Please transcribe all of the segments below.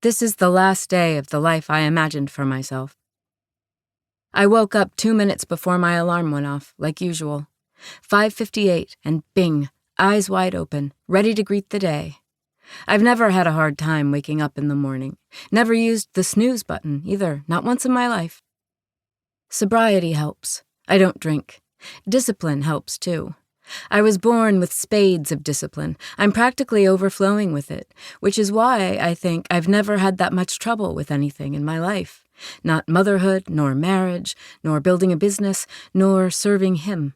This is the last day of the life I imagined for myself. I woke up 2 minutes before my alarm went off, like usual. 5:58, and bing, eyes wide open, ready to greet the day. I've never had a hard time waking up in the morning. Never used the snooze button, either, not once in my life. Sobriety helps. I don't drink. Discipline helps, too. I was born with spades of discipline. I'm practically overflowing with it, which is why I think I've never had that much trouble with anything in my life. Not motherhood, nor marriage, nor building a business, nor serving him.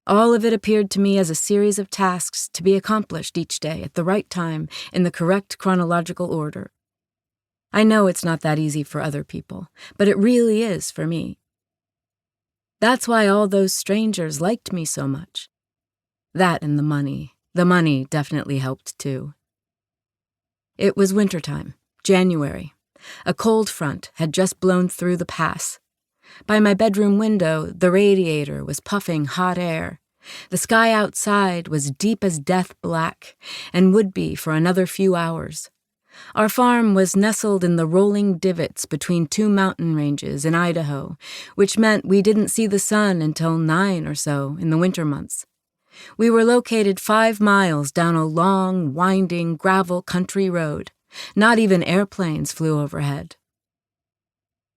All of it appeared to me as a series of tasks to be accomplished each day at the right time in the correct chronological order. I know it's not that easy for other people, but it really is for me. That's why all those strangers liked me so much. That and the money. The money definitely helped, too. It was wintertime, January. A cold front had just blown through the pass. By my bedroom window, the radiator was puffing hot air. The sky outside was deep as death black, and would be for another few hours. Our farm was nestled in the rolling divots between two mountain ranges in Idaho, which meant we didn't see the sun until 9 or so in the winter months. We were located 5 miles down a long, winding gravel country road. Not even airplanes flew overhead.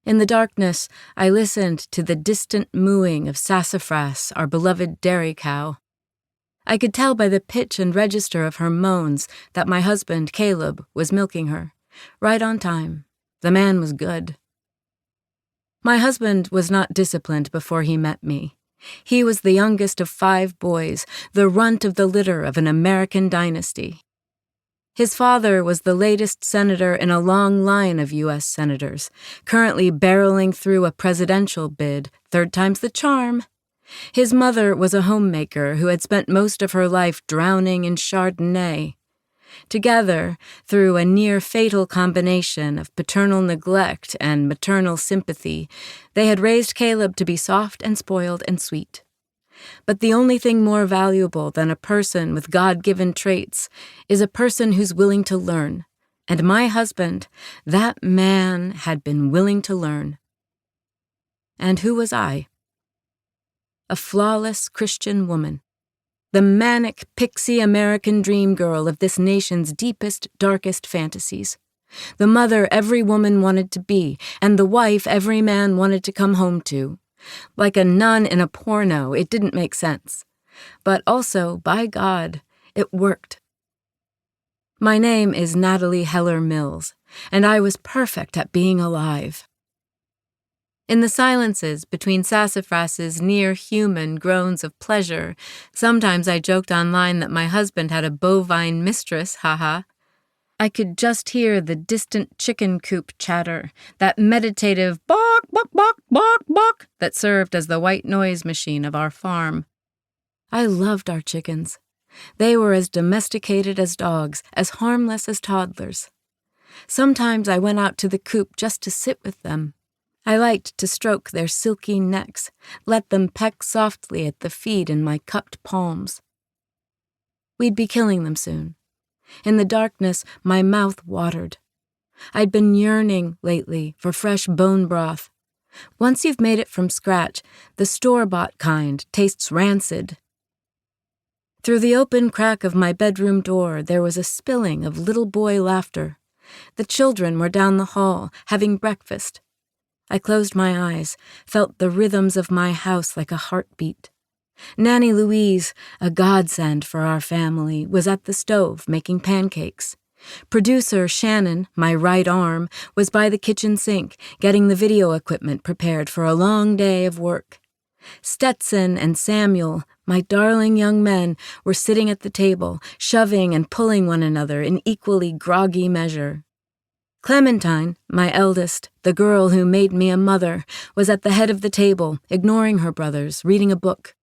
In the darkness, I listened to the distant mooing of Sassafras, our beloved dairy cow. I could tell by the pitch and register of her moans that my husband, Caleb, was milking her. Right on time. The man was good. My husband was not disciplined before he met me. He was the youngest of 5 boys, the runt of the litter of an American dynasty. His father was the latest senator in a long line of U.S. senators, currently barreling through a presidential bid, 3rd time's the charm. His mother was a homemaker who had spent most of her life drowning in Chardonnay. Together, through a near-fatal combination of paternal neglect and maternal sympathy, they had raised Caleb to be soft and spoiled and sweet. But the only thing more valuable than a person with God-given traits is a person who's willing to learn. And my husband, that man, had been willing to learn. And who was I? A flawless Christian woman. The manic, pixie American dream girl of this nation's deepest, darkest fantasies. The mother every woman wanted to be, and the wife every man wanted to come home to. Like a nun in a porno, it didn't make sense. But also, by God, it worked. My name is Natalie Heller Mills, and I was perfect at being alive. In the silences between Sassafras's near-human groans of pleasure, sometimes I joked online that my husband had a bovine mistress, haha. I could just hear the distant chicken coop chatter, that meditative bark, bark, bark, bark, bark that served as the white noise machine of our farm. I loved our chickens. They were as domesticated as dogs, as harmless as toddlers. Sometimes I went out to the coop just to sit with them. I liked to stroke their silky necks, let them peck softly at the feed in my cupped palms. We'd be killing them soon. In the darkness, my mouth watered. I'd been yearning lately for fresh bone broth. Once you've made it from scratch, the store-bought kind tastes rancid. Through the open crack of my bedroom door, there was a spilling of little boy laughter. The children were down the hall, having breakfast. I closed my eyes, felt the rhythms of my house like a heartbeat. Nanny Louise, a godsend for our family, was at the stove making pancakes. Producer Shannon, my right arm, was by the kitchen sink, getting the video equipment prepared for a long day of work. Stetson and Samuel, my darling young men, were sitting at the table, shoving and pulling one another in equally groggy measure. Clementine, my eldest, the girl who made me a mother, was at the head of the table, ignoring her brothers, reading a book.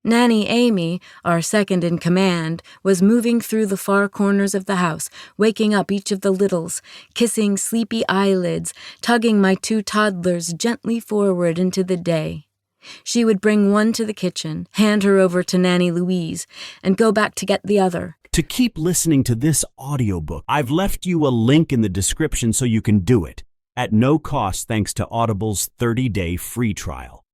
Nanny Amy, our second in command, was moving through the far corners of the house, waking up each of the littles, kissing sleepy eyelids, tugging my 2 toddlers gently forward into the day. She would bring one to the kitchen, hand her over to Nanny Louise, and go back to get the other, to keep listening to this audiobook. I've left you a link in the description so you can do it, at no cost thanks to Audible's 30-day free trial.